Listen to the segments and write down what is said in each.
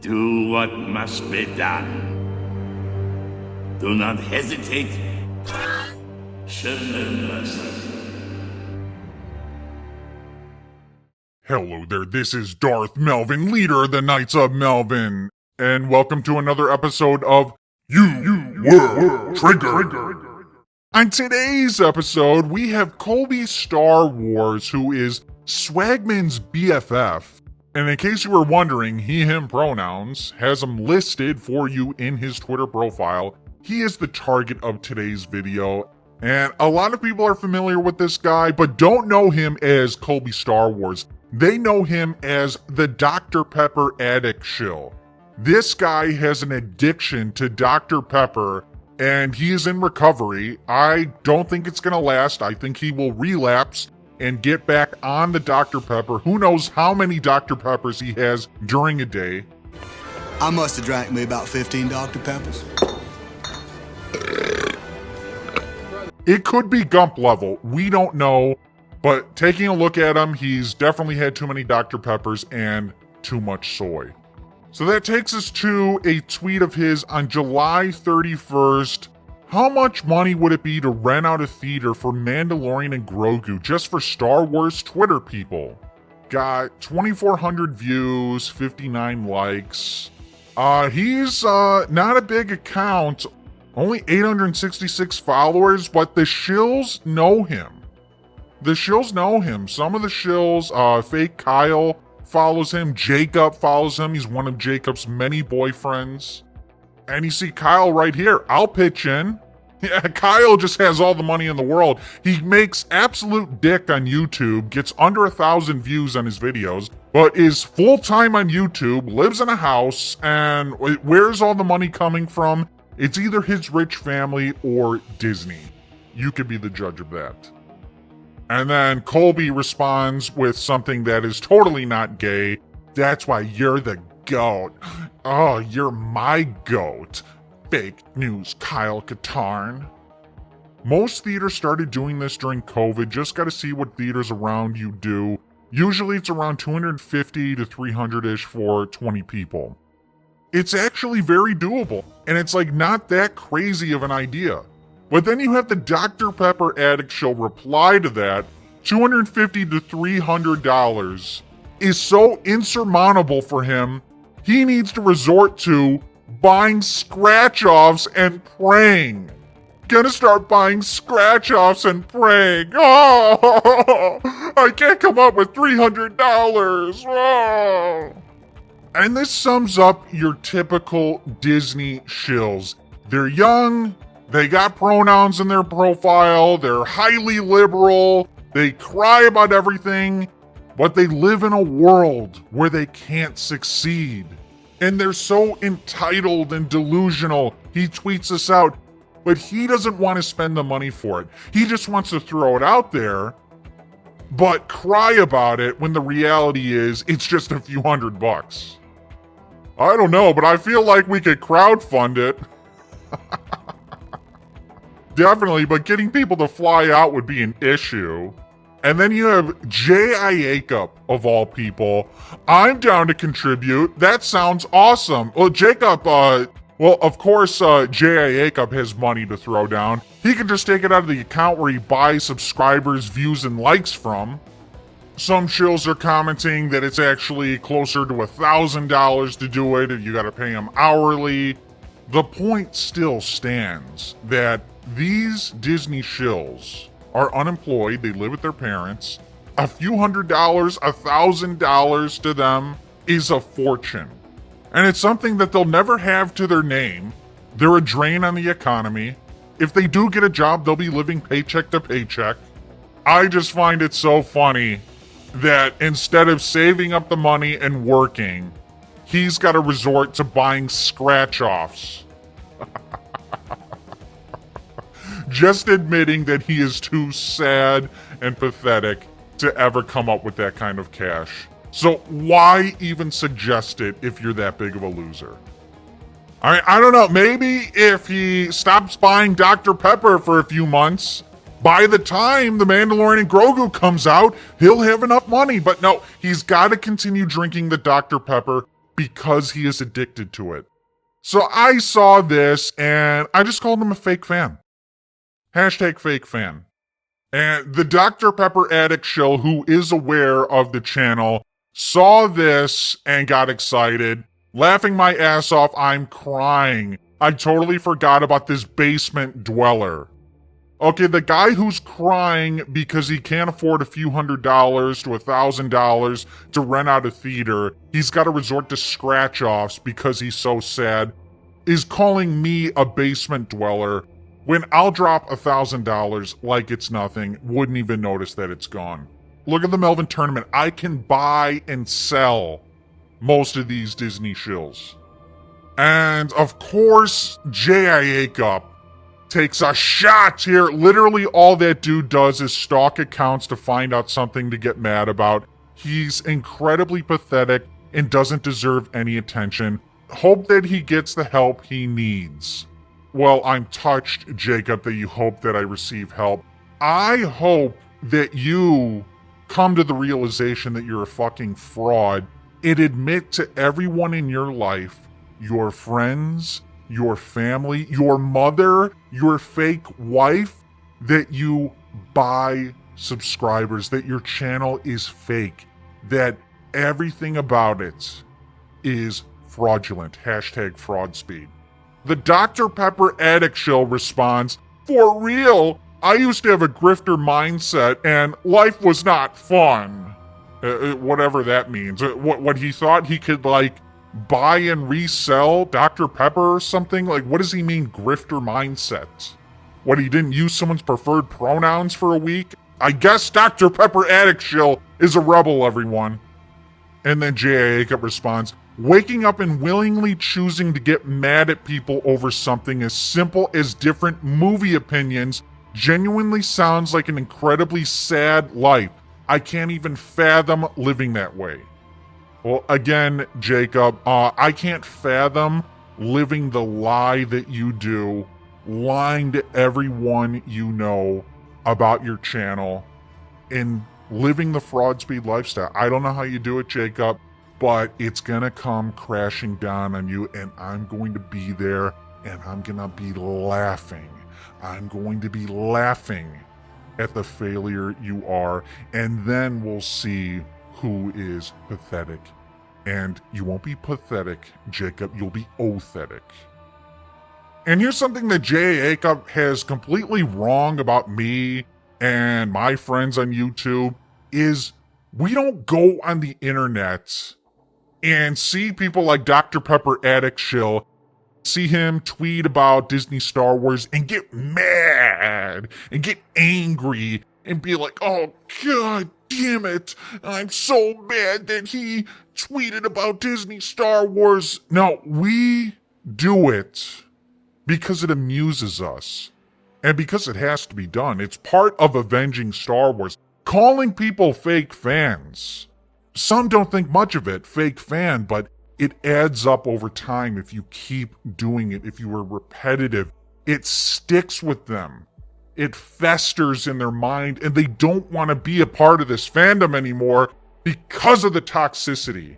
Do what must be done. Do not hesitate. Show no mercy. Hello there, this is Darth Melvin, leader of the Knights of Melvin, and welcome to another episode of You Were Triggered. On today's episode, we have Colby Star Wars, who is Swagman's BFF. And in case you were wondering, he/him pronouns, has him listed for you in his Twitter profile. He is the target of today's video, and a lot of people are familiar with this guy, but don't know him as Colby Star Wars. They know him as the Dr. Pepper addict Shill. This guy has an addiction to Dr. Pepper, and he is in recovery. I don't think it's gonna last. I think he will relapse and get back on the Dr. Pepper. Who knows how many Dr. Peppers he has during a day. I must have drank me about 15 Dr. Peppers. It could be Gump level. We don't know. But taking a look at him, he's definitely had too many Dr. Peppers and too much soy. So that takes us to a tweet of his on July 31st. How much money would it be to rent out a theater for Mandalorian and Grogu just for Star Wars Twitter people? Got 2,400 views, 59 likes. He's not a big account, only 866 followers, but the Shills know him. The Shills know him. Some of the Shills, fake Kyle follows him. Jacob follows him. He's one of Jacob's many boyfriends. And you see Kyle right here. I'll pitch in. Yeah, Kyle just has all the money in the world. He makes absolute dick on YouTube, gets under 1,000 views on his videos, but is full-time on YouTube, lives in a house, and where's all the money coming from? It's either his rich family or Disney. You could be the judge of that. And then Colby responds with something that is totally not gay. That's why you're the goat. Oh, you're my goat. Fake news, Kyle Katarn. Most theaters started doing this during COVID. Just gotta see what theaters around you do. Usually it's around 250 to 300-ish for 20 people. It's actually very doable, and it's like not that crazy of an idea. But then you have the Dr. Pepper addict Shill reply to that. $250 to $300 is so insurmountable for him, he needs to resort to buying scratch-offs and praying. Gonna start buying scratch-offs and praying. Oh, I can't come up with $300. Oh. And this sums up your typical Disney Shills. They're young, they got pronouns in their profile, they're highly liberal, they cry about everything, but they live in a world where they can't succeed. And they're so entitled and delusional. He tweets this out, but he doesn't want to spend the money for it. He just wants to throw it out there, but cry about it when the reality is it's just a few $100. I don't know, but I feel like we could crowdfund it. Definitely, but getting people to fly out would be an issue. And then you have J.I. Jacob, of all people. I'm down to contribute. That sounds awesome. Well, Jacob, of course, J.I. Jacob has money to throw down. He can just take it out of the account where he buys subscribers, views, and likes from. Some Shills are commenting that it's actually closer to $1,000 to do it, and you gotta pay him hourly. The point still stands that these Disney Shills are unemployed, they live with their parents. A few $100, $1,000 to them is a fortune. And it's something that they'll never have to their name. They're a drain on the economy. If they do get a job, they'll be living paycheck to paycheck. I just find it so funny that instead of saving up the money and working, he's got to resort to buying scratch-offs. Just admitting that he is too sad and pathetic to ever come up with that kind of cash. So why even suggest it if you're that big of a loser? I don't know, maybe if he stops buying Dr. Pepper for a few months, by the time The Mandalorian and Grogu comes out, he'll have enough money. But no, he's got to continue drinking the Dr. Pepper. because he is addicted to it. So I saw this and I just called him a fake fan. Hashtag fake fan. And the Dr. Pepper addict Shill, who is aware of the channel, saw this and got excited. Laughing my ass off, I'm crying. I totally forgot about this basement dweller. Okay, the guy who's crying because he can't afford a few $100 to $1,000 to rent out a theater, he's got to resort to scratch-offs because he's so sad, is calling me a basement dweller when I'll drop $1,000 like it's nothing, wouldn't even notice that it's gone. Look at the Melvin tournament. I can buy and sell most of these Disney shills. And of course, J.I. Acup takes a shot here. Literally all that dude does is stalk accounts to find out something to get mad about. He's incredibly pathetic and doesn't deserve any attention. Hope that he gets the help he needs. Well, I'm touched, Jacob, that you hope that I receive help. I hope that you come to the realization that you're a fucking fraud and admit to everyone in your life, your friends, your family, your mother, your fake wife, that you buy subscribers, that your channel is fake, that everything about it is fraudulent. Hashtag fraud speed. The Dr. Pepper addict Shill responds, "For real, I used to have a grifter mindset and life was not fun." Whatever that means. What he thought he could, like, buy and resell Dr. Pepper or something? Like, what does he mean, grifter mindset? What, he didn't use someone's preferred pronouns for a week? I guess Dr. Pepper addict Shill is a rebel, everyone. And then J.I. Acup responds, "Waking up and willingly choosing to get mad at people over something as simple as different movie opinions genuinely sounds like an incredibly sad life. I can't even fathom living that way." Well, again, Jacob, I can't fathom living the lie that you do, lying to everyone you know about your channel, and living the fraud speed lifestyle. I don't know how you do it, Jacob, but it's gonna come crashing down on you, and I'm going to be there, and I'm gonna be laughing. I'm going to be laughing at the failure you are, and then we'll see who is pathetic. And you won't be pathetic, Jacob, you'll be othetic. And here's something that J.A. Acup has completely wrong about me and my friends on YouTube, is we don't go on the internet and see people like Dr. Pepper addict Shill, see him tweet about Disney Star Wars and get mad and get angry and be like, "Oh, God damn it, I'm so mad that he tweeted about Disney Star Wars." No, we do it because it amuses us and because it has to be done. It's part of Avenging Star Wars. Calling people fake fans, some don't think much of it, fake fan, but it adds up over time if you keep doing it, if you are repetitive. It sticks with them. It festers in their mind, and they don't want to be a part of this fandom anymore because of the toxicity.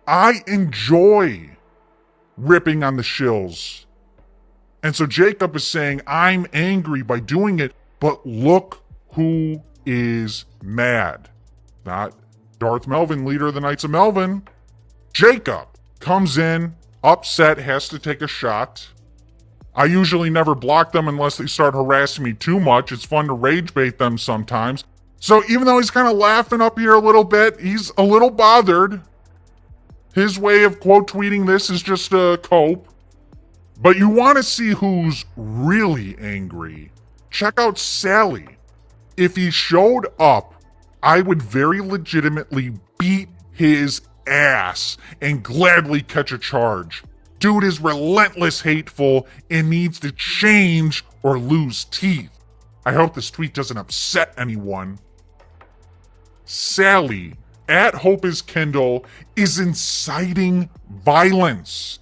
I enjoy ripping on the shills. And so Jacob is saying, I'm angry by doing it, but look who is mad. Not Darth Melvin, leader of the Knights of Melvin. Jacob comes in, upset, has to take a shot. I usually never block them unless they start harassing me too much. It's fun to rage bait them sometimes. So even though he's kind of laughing up here a little bit, he's a little bothered. His way of quote tweeting this is just a cope. But you want to see who's really angry. Check out Sally. If he showed up, I would very legitimately beat his ass and gladly catch a charge. Dude is relentless, hateful, and needs to change or lose teeth. I hope this tweet doesn't upset anyone. Sally, at Hope is Kindle, is inciting violence.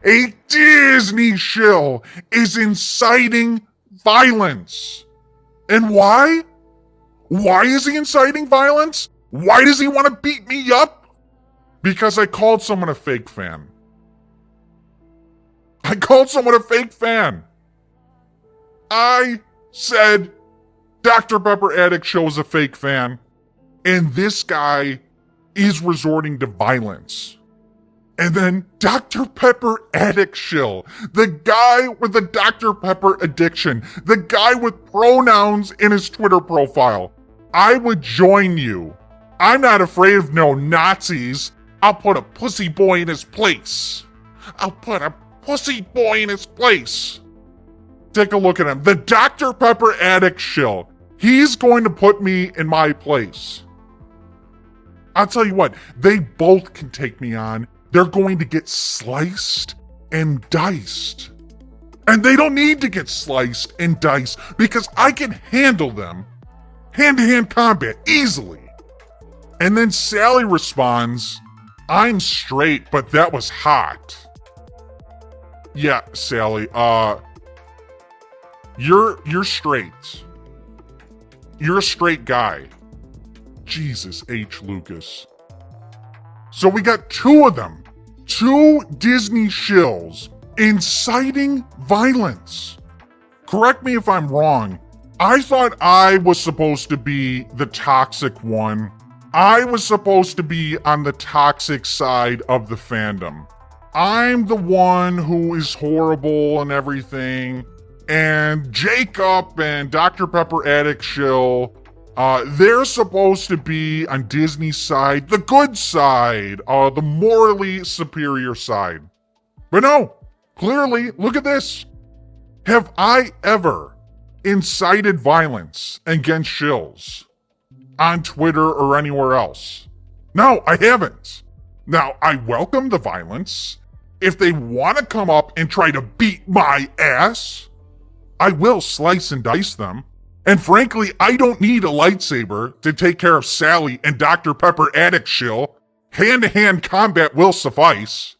A Disney shill is inciting violence. And why? Why is he inciting violence? Why does he want to beat me up? because I called someone a fake fan. I called someone a fake fan. I said Dr. Pepper Addict Shill is a fake fan, and this guy is resorting to violence. And then Dr. Pepper Addict Shill, the guy with the Dr. Pepper addiction, the guy with pronouns in his Twitter profile. I would join you. I'm not afraid of no Nazis. I'll put a pussy boy in his place. I'll put a pussy boy in his place. Take a look at him. The Dr. Pepper Addict Shill. He's going to put me in my place. I'll tell you what, they both can take me on. They're going to get sliced and diced. And they don't need to get sliced and diced because I can handle them hand-to-hand combat easily. And then Sally responds, I'm straight, but that was hot. Yeah, Sally, you're straight. You're a straight guy. Jesus H. Lucas. So we got two of them. Two Disney shills inciting violence. Correct me if I'm wrong. I thought I was supposed to be the toxic one. I was supposed to be on the toxic side of the fandom. I'm the one who is horrible and everything. And Jacob and Dr. Pepper Addict Shill, they're supposed to be on Disney's side, the good side, the morally superior side. But no, clearly, look at this. Have I ever incited violence against shills on Twitter or anywhere else? No, I haven't. Now, I welcome the violence. If they want to come up and try to beat my ass, I will slice and dice them. And frankly, I don't need a lightsaber to take care of Sally and Dr. Pepper Addict Shill. Hand-to-hand combat will suffice.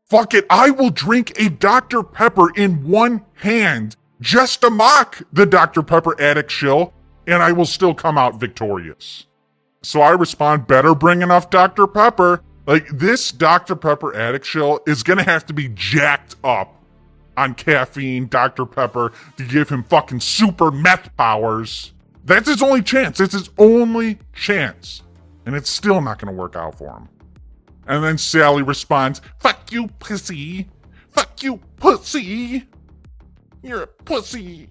Fuck it, I will drink a Dr. Pepper in one hand just to mock the Dr. Pepper Addict Shill, and I will still come out victorious. So I respond, better bring enough Dr. Pepper. Like, this Dr. Pepper Addict Shill is gonna have to be jacked up on caffeine, Dr. Pepper, to give him fucking super meth powers. That's his only chance. It's his only chance. And it's still not gonna work out for him. And then Sally responds, fuck you, pussy. Fuck you, pussy. You're a pussy.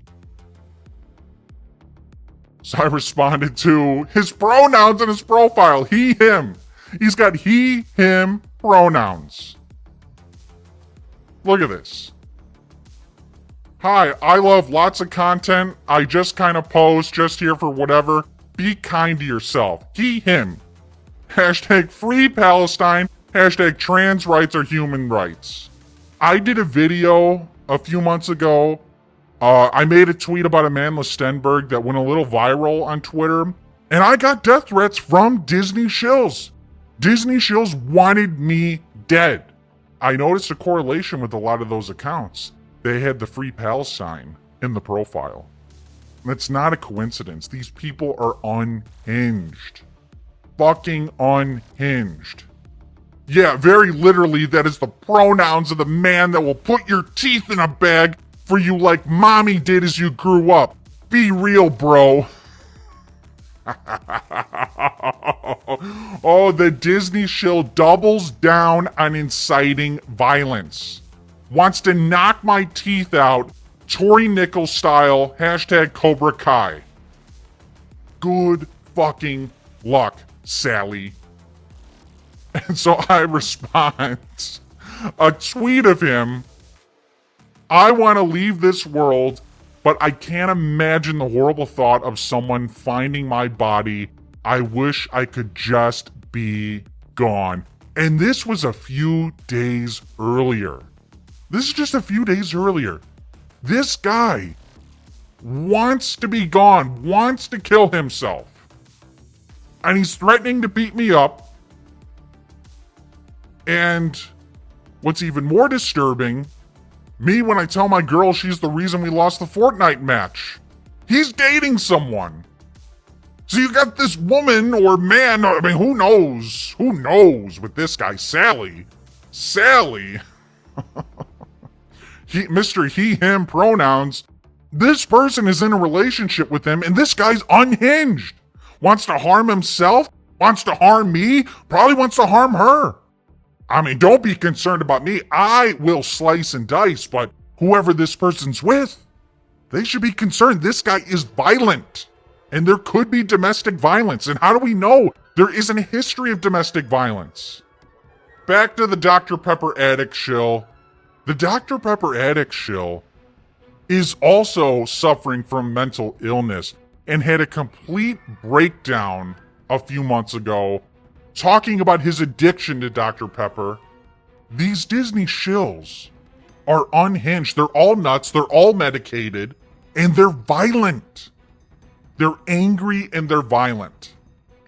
So I responded to his pronouns in his profile. He, him. He's got he, him pronouns. Look at this. Hi, I love lots of content. I just kind of post, just here for whatever. Be kind to yourself. He, him. Hashtag free Palestine. Hashtag trans rights are human rights. I did a video a few months ago. I made a tweet about Amanda Stenberg that went a little viral on Twitter. And I got death threats from Disney shills. Disney shills wanted me dead. I noticed a correlation with a lot of those accounts. They had the free Palestine in the profile. That's not a coincidence. These people are unhinged. Fucking unhinged. Yeah, very literally, that is the pronouns of the man that will put your teeth in a bag for you like mommy did as you grew up. Be real, bro. Oh, the Disney shill doubles down on inciting violence. Wants to knock my teeth out, Tori Nichols style, hashtag Cobra Kai. Good fucking luck, Sally. And so I respond, a tweet of him, I want to leave this world, but I can't imagine the horrible thought of someone finding my body. I wish I could just be gone. And this was a few days earlier. This is just a few days earlier. This guy wants to be gone, wants to kill himself. And he's threatening to beat me up. And what's even more disturbing, me when I tell my girl she's the reason we lost the Fortnite match. He's dating someone. So you got this woman or man, I mean, who knows? Who knows with this guy, Sally? Sally. Mr. He, him pronouns. This person is in a relationship with him and this guy's unhinged. Wants to harm himself, wants to harm me, probably wants to harm her. I mean, don't be concerned about me. I will slice and dice, but whoever this person's with, they should be concerned. This guy is violent. And there could be domestic violence. And how do we know there isn't a history of domestic violence? Back to the Dr. Pepper addict shill. The Dr. Pepper addict shill is also suffering from mental illness and had a complete breakdown a few months ago talking about his addiction to Dr. Pepper. These Disney shills are unhinged. They're all nuts. They're all medicated. And they're violent. They're angry and they're violent.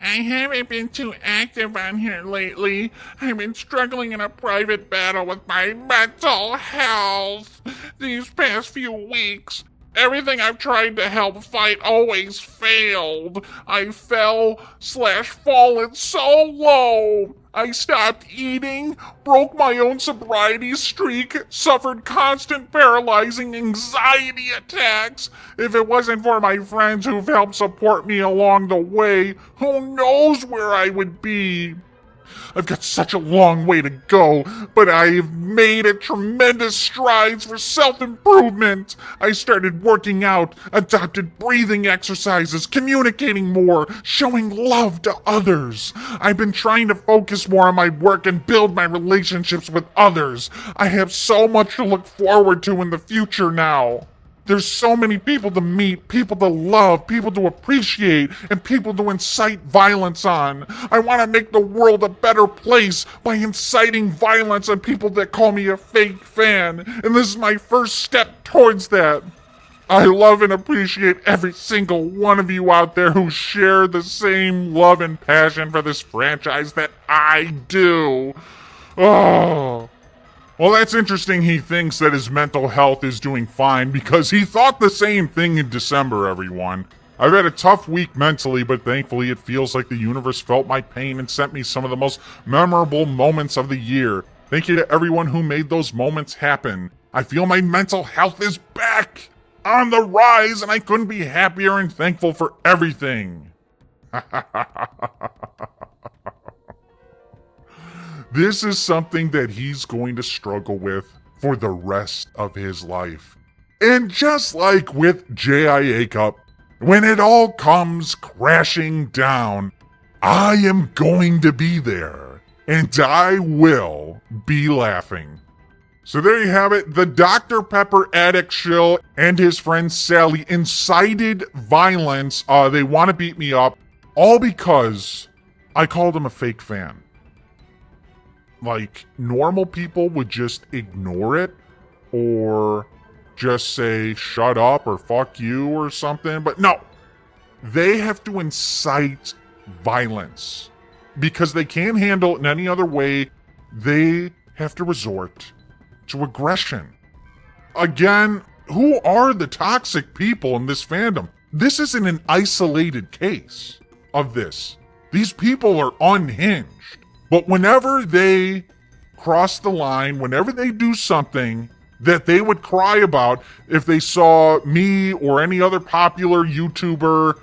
I haven't been too active on here lately. I've been struggling in a private battle with my mental health these past few weeks. Everything I've tried to help fight always failed. I fell/fallen so low. I stopped eating, broke my own sobriety streak, suffered constant paralyzing anxiety attacks. If it wasn't for my friends who've helped support me along the way, who knows where I would be? I've got such a long way to go, but I've made a tremendous strides for self-improvement. I started working out, adopted breathing exercises, communicating more, showing love to others. I've been trying to focus more on my work and build my relationships with others. I have so much to look forward to in the future now. There's so many people to meet, people to love, people to appreciate, and people to incite violence on. I want to make the world a better place by inciting violence on people that call me a fake fan, and this is my first step towards that. I love and appreciate every single one of you out there who share the same love and passion for this franchise that I do. Oh. Well, that's interesting. He thinks that his mental health is doing fine because he thought the same thing in December, everyone. I've had a tough week mentally, but thankfully it feels like the universe felt my pain and sent me some of the most memorable moments of the year. Thank you to everyone who made those moments happen. I feel my mental health is back on the rise, and I couldn't be happier and thankful for everything. This is something that he's going to struggle with for the rest of his life. And just like with J.I.A. Cup, when it all comes crashing down, I am going to be there, and I will be laughing. So there you have it. The Dr. Pepper addict shill and his friend Sally incited violence. They want to beat me up, all because I called him a fake fan. Like, normal people would just ignore it or just say, shut up or fuck you or something. But no, they have to incite violence because they can't handle it in any other way. They have to resort to aggression. Again, who are the toxic people in this fandom? This isn't an isolated case of this. These people are unhinged. But whenever they cross the line, whenever they do something that they would cry about if they saw me or any other popular YouTuber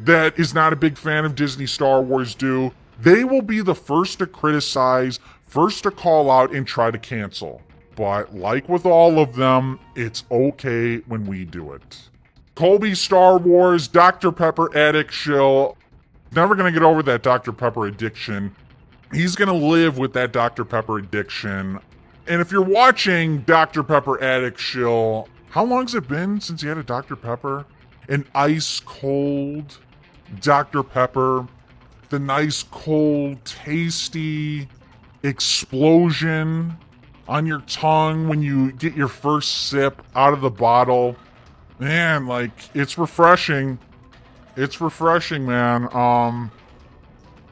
that is not a big fan of Disney Star Wars do, they will be the first to criticize, first to call out, and try to cancel. But like with all of them, it's okay when we do it. Colby Star Wars, Dr. Pepper addict shill, never gonna get over that Dr. Pepper addiction. He's going to live with that Dr. Pepper addiction. And if you're watching Dr. Pepper addict shill, how long's it been since he had a Dr. Pepper? An ice cold Dr. Pepper. The nice, cold, tasty explosion on your tongue when you get your first sip out of the bottle. Man, like, it's refreshing. It's refreshing, man.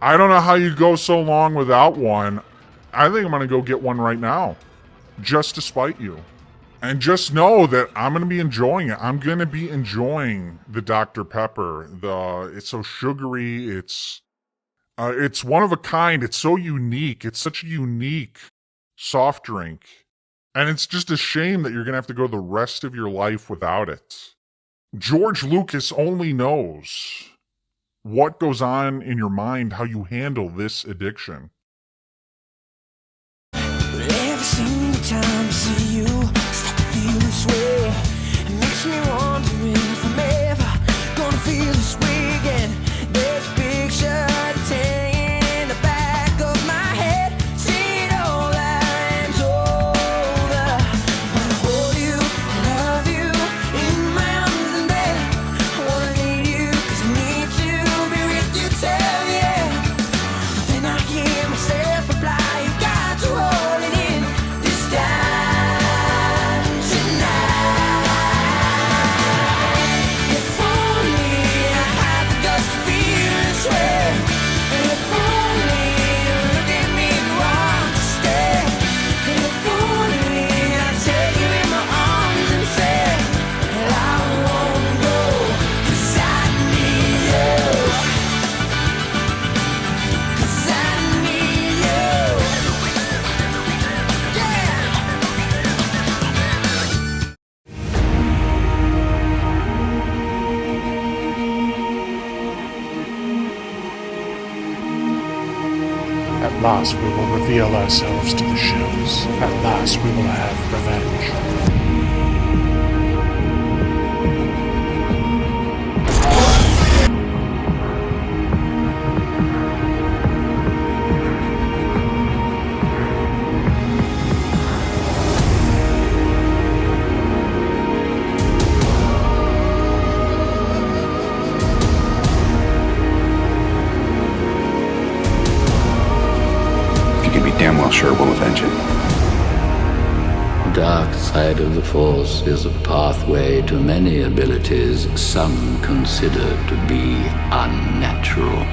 I don't know how you go so long without one. I think I'm going to go get one right now. Just to spite you. And just know that I'm going to be enjoying it. I'm going to be enjoying the Dr. Pepper. It's so sugary. It's one of a kind. It's so unique. It's such a unique soft drink. And it's just a shame that you're going to have to go the rest of your life without it. George Lucas only knows what goes on in your mind, how you handle this addiction. Every single time I see you, start to feel this way. It makes me wondering if I'm ever gonna feel this way again. There's a picture hanging in the back of my head. See it all I'm told. I wanna hold you, love you in my arms and bed. I wanna need you 'cause I need to be with you till the end. Then I hear myself reply, you got to hold it in this time tonight. If only I had the guts to feel this way. And if only you look at me and want to stay. And if only I'd take you in my arms and say that I won't go 'cause I need you. 'Cause I need you. Yeah. At last we will reveal ourselves to the Shills. At last we will have revenge. You can be damn well sure we'll avenge it. Dark side of the Force is a pathway to many abilities some consider to be unnatural.